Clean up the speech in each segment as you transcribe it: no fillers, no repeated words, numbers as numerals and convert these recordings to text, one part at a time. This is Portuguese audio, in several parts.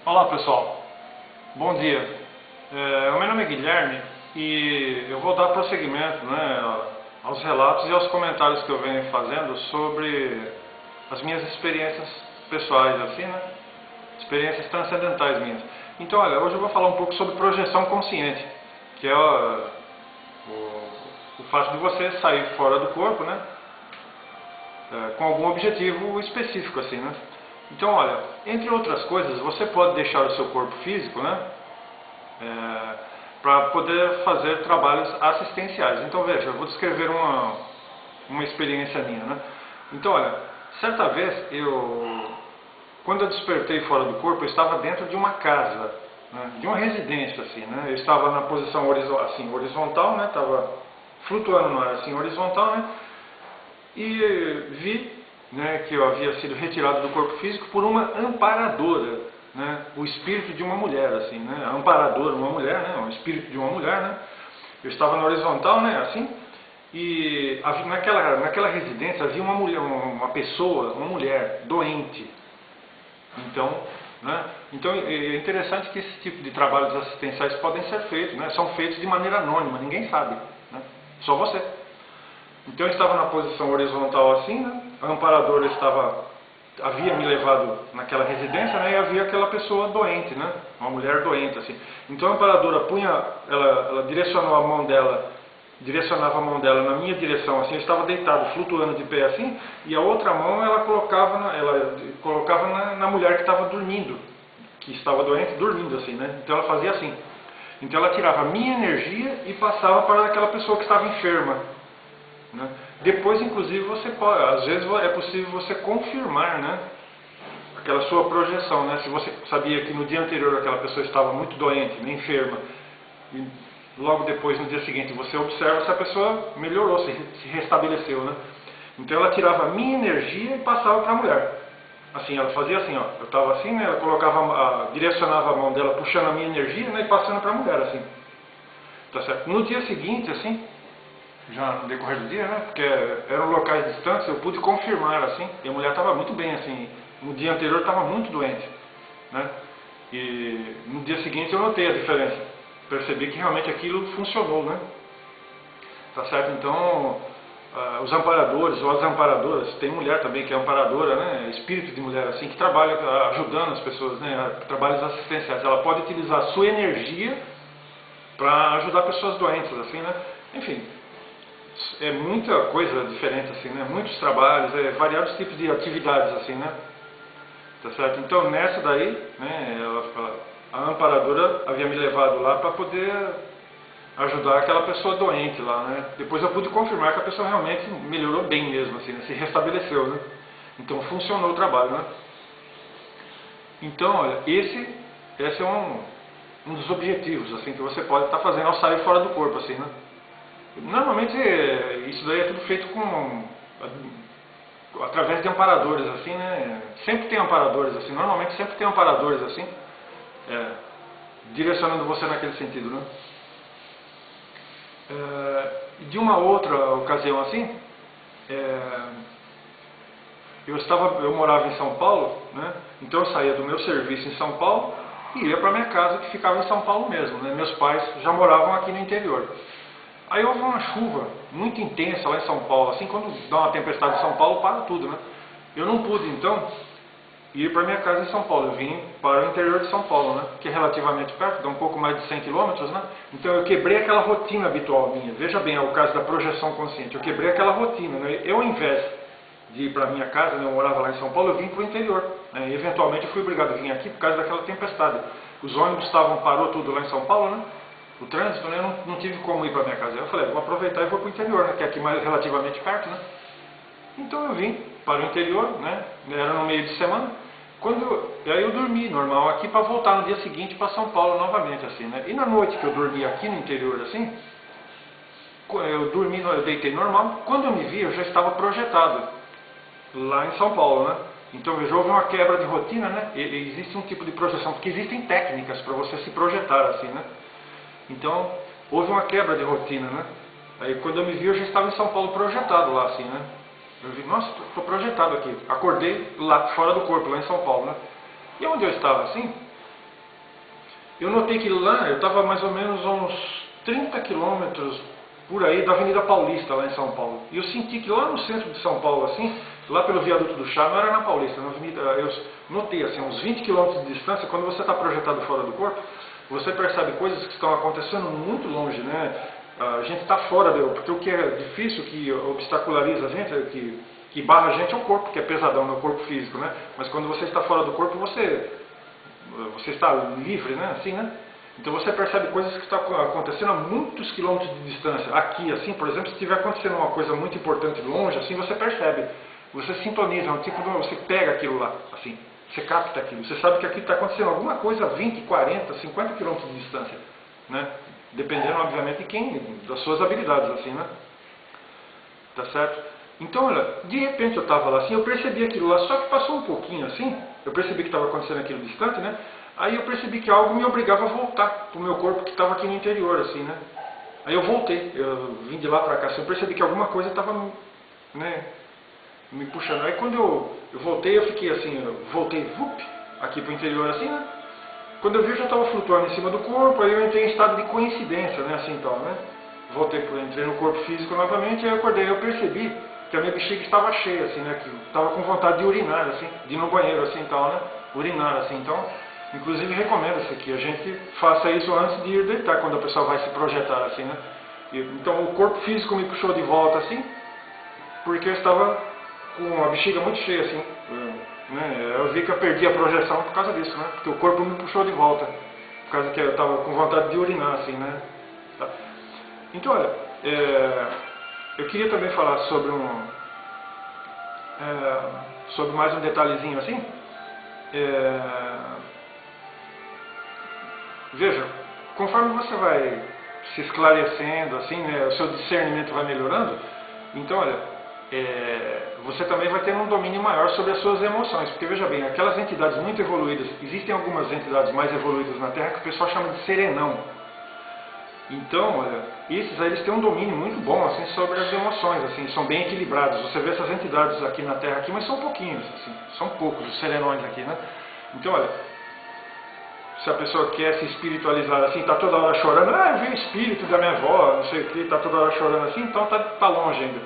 Olá pessoal, bom dia. O meu nome é Guilherme e eu vou dar prosseguimento, aos relatos e aos comentários que eu venho fazendo sobre as minhas experiências pessoais, assim, né? Experiências transcendentais minhas. Então, olha, hoje eu vou falar um pouco sobre projeção consciente, que é o fato de você sair fora do corpo, né? Com algum objetivo específico, assim, né? Então, olha, entre outras coisas, você pode deixar o seu corpo físico, né? Para poder fazer trabalhos assistenciais. Então, veja, eu vou descrever uma experiência minha, né? Então, olha, certa vez, quando eu despertei fora do corpo, eu estava dentro de uma casa, né? De uma residência, assim, né? Eu estava na posição horizontal, né? Estava flutuando no ar, assim, horizontal, né? E vi, né, que eu havia sido retirado do corpo físico por uma amparadora, né, o espírito de uma mulher, assim, né, a amparadora, uma mulher, né, o espírito de uma mulher, né. Eu estava na horizontal, né, assim, e naquela residência havia uma mulher, uma pessoa, uma mulher doente. Então, né, então é interessante que esse tipo de trabalhos assistenciais podem ser feitos, né, são feitos de maneira anônima, ninguém sabe, né, só você. Então eu estava na posição horizontal assim, né? A amparadora havia me levado naquela residência, né? E havia aquela pessoa doente, né? Uma mulher doente, assim. Então a amparadora ela direcionava a mão dela na minha direção, assim. Eu estava deitado, flutuando de pé, assim. E a outra mão ela colocava na mulher que estava dormindo, que estava doente, dormindo, assim, né? Então ela fazia assim. Então ela tirava a minha energia e passava para aquela pessoa que estava enferma. Né? Depois, inclusive, você pode, às vezes é possível você confirmar, né, aquela sua projeção. Né? Se você sabia que no dia anterior aquela pessoa estava muito doente, enferma, e logo depois, no dia seguinte, você observa se a pessoa melhorou, se restabeleceu. Né? Então ela tirava a minha energia e passava para a mulher. Assim, ela fazia assim, ó, eu estava assim, né, ela direcionava a mão dela, puxando a minha energia, né, e passando para a mulher, assim. Tá certo? No dia seguinte, assim, já no decorrer do dia, né? Porque eram locais distantes, eu pude confirmar, assim, e a mulher estava muito bem, assim, no dia anterior estava muito doente, né? E no dia seguinte eu notei a diferença, percebi que realmente aquilo funcionou, né? Tá certo? Então, os amparadores ou as amparadoras, tem mulher também que é amparadora, né? Espírito de mulher, assim, que trabalha ajudando as pessoas, né? Trabalhos assistenciais, ela pode utilizar a sua energia para ajudar pessoas doentes, assim, né? Enfim, é muita coisa diferente, assim, né? Muitos trabalhos, variados tipos de atividades, assim, né? Tá certo? Então, nessa daí, né, a amparadora havia me levado lá para poder ajudar aquela pessoa doente lá, né? Depois eu pude confirmar que a pessoa realmente melhorou bem mesmo, assim, né? Se restabeleceu, né? Então, funcionou o trabalho, né? Então, olha, esse é um dos objetivos, assim, que você pode estar fazendo ao sair fora do corpo, assim, né? Normalmente isso daí é tudo feito através de amparadores, assim, né? Sempre tem amparadores assim, normalmente sempre tem amparadores assim, é, direcionando você naquele sentido, né? De uma outra ocasião assim, é, eu morava em São Paulo, né? Então eu saía do meu serviço em São Paulo e ia para minha casa que ficava em São Paulo mesmo, né? Meus pais já moravam aqui no interior. Aí houve uma chuva muito intensa lá em São Paulo, assim, quando dá uma tempestade em São Paulo, para tudo, né? Eu não pude, então, ir para minha casa em São Paulo. Eu vim para o interior de São Paulo, né? Que é relativamente perto, dá um pouco mais de 100 quilômetros, né? Então eu quebrei aquela rotina habitual minha. Veja bem, é o caso da projeção consciente. Eu quebrei aquela rotina, né? Eu, ao invés de ir para minha casa, né? Eu morava lá em São Paulo, eu vim para o interior. Né? E, eventualmente, eu fui obrigado a vir aqui por causa daquela tempestade. Os ônibus parou tudo lá em São Paulo, né? O trânsito, né? Eu não tive como ir para minha casa. Eu falei, vou aproveitar e vou para o interior, né? Que é aqui mais relativamente perto, né? Então eu vim para o interior, né? Era no meio de semana. Aí eu dormi normal aqui para voltar no dia seguinte para São Paulo novamente, assim, né? E na noite que eu dormi aqui no interior, assim, eu deitei normal. Quando eu me vi, eu já estava projetado lá em São Paulo, né? Então veja, houve uma quebra de rotina, né? Existe um tipo de projeção, porque existem técnicas para você se projetar, assim, né? Então, houve uma quebra de rotina, né? Aí quando eu me vi, eu já estava em São Paulo projetado lá, assim, né? Eu vi, nossa, projetado aqui. Acordei lá, fora do corpo, lá em São Paulo, né? E onde eu estava, assim, eu notei que lá, eu estava mais ou menos a uns 30 quilômetros por aí da Avenida Paulista, lá em São Paulo. E eu senti que lá no centro de São Paulo, assim, lá pelo viaduto do Chá, não era na Paulista, na Avenida, eu notei, assim, uns 20 quilômetros de distância, quando você está projetado fora do corpo, você percebe coisas que estão acontecendo muito longe, né? A gente está fora porque o que é difícil, que obstaculariza a gente, que barra a gente é o corpo, que é pesadão, no corpo físico, né? Mas quando você está fora do corpo, você está livre, né? Assim, né? Então você percebe coisas que estão acontecendo a muitos quilômetros de distância. Aqui, assim, por exemplo, se estiver acontecendo uma coisa muito importante longe, assim, você percebe. Você sintoniza, você pega aquilo lá, assim, você capta aquilo. Você sabe que aqui está acontecendo alguma coisa a 20, 40, 50 quilômetros de distância, né? Dependendo, obviamente, de quem, das suas habilidades, assim, né? Tá certo? Então, olha, de repente eu estava lá assim, eu percebi aquilo lá, só que passou um pouquinho assim, eu percebi que estava acontecendo aquilo distante, né? Aí eu percebi que algo me obrigava a voltar pro meu corpo que estava aqui no interior, assim, né? Aí eu voltei, eu vim de lá para cá, assim, eu percebi que alguma coisa estava, né, me puxando. Aí quando eu voltei, eu fiquei assim, eu voltei, aqui pro interior, assim, né? Quando eu vi, eu já estava flutuando em cima do corpo, aí eu entrei em estado de coincidência, né, assim, então, né? Entrei no corpo físico novamente, aí eu acordei, eu percebi que a minha bexiga estava cheia, assim, né, que eu estava com vontade de urinar, assim, de ir no banheiro, assim, então, né, urinar, assim, então, inclusive recomendo-se que a gente faça isso antes de ir deitar, quando a pessoa vai se projetar, assim, né, então o corpo físico me puxou de volta, assim, porque eu estava com a bexiga muito cheia, assim, né, eu vi que eu perdi a projeção por causa disso, né, porque o corpo me puxou de volta, por causa que eu estava com vontade de urinar, assim, né, tá? Então, olha, eu queria também falar sobre sobre mais um detalhezinho assim. Veja, conforme você vai se esclarecendo, assim, né, o seu discernimento vai melhorando, então, olha, você também vai ter um domínio maior sobre as suas emoções, porque veja bem, aquelas entidades muito evoluídas, existem algumas entidades mais evoluídas na Terra que o pessoal chama de serenão. Então, olha, esses aí eles têm um domínio muito bom assim, sobre as emoções, assim, são bem equilibrados. Você vê essas entidades aqui na Terra, aqui, mas são pouquinhos, assim, são poucos os serenões aqui, né? Então, olha, se a pessoa quer se espiritualizar assim, está toda hora chorando, eu vi o espírito da minha avó, não sei o que, está toda hora chorando assim, então está longe ainda.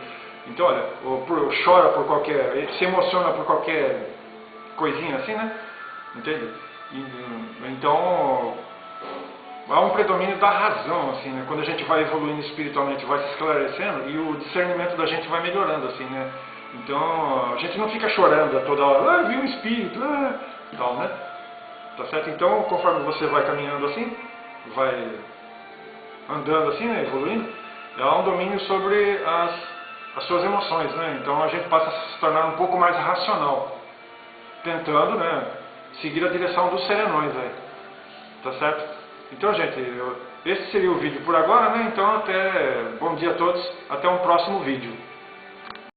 Então, olha, ou chora por qualquer, se emociona por qualquer coisinha assim, né? Entende? Então, há um predomínio da razão, assim, né? Quando a gente vai evoluindo espiritualmente, vai se esclarecendo e o discernimento da gente vai melhorando, assim, né? Então, a gente não fica chorando a toda hora, vi um espírito, tal, né? Tá certo? Então, conforme você vai caminhando assim, vai andando assim, né? Evoluindo, há um domínio sobre as suas emoções, né? Então, a gente passa a se tornar um pouco mais racional, tentando, né, seguir a direção dos serenões aí, tá certo? Então, gente, esse seria o vídeo por agora, né? Então, bom dia a todos, até um próximo vídeo.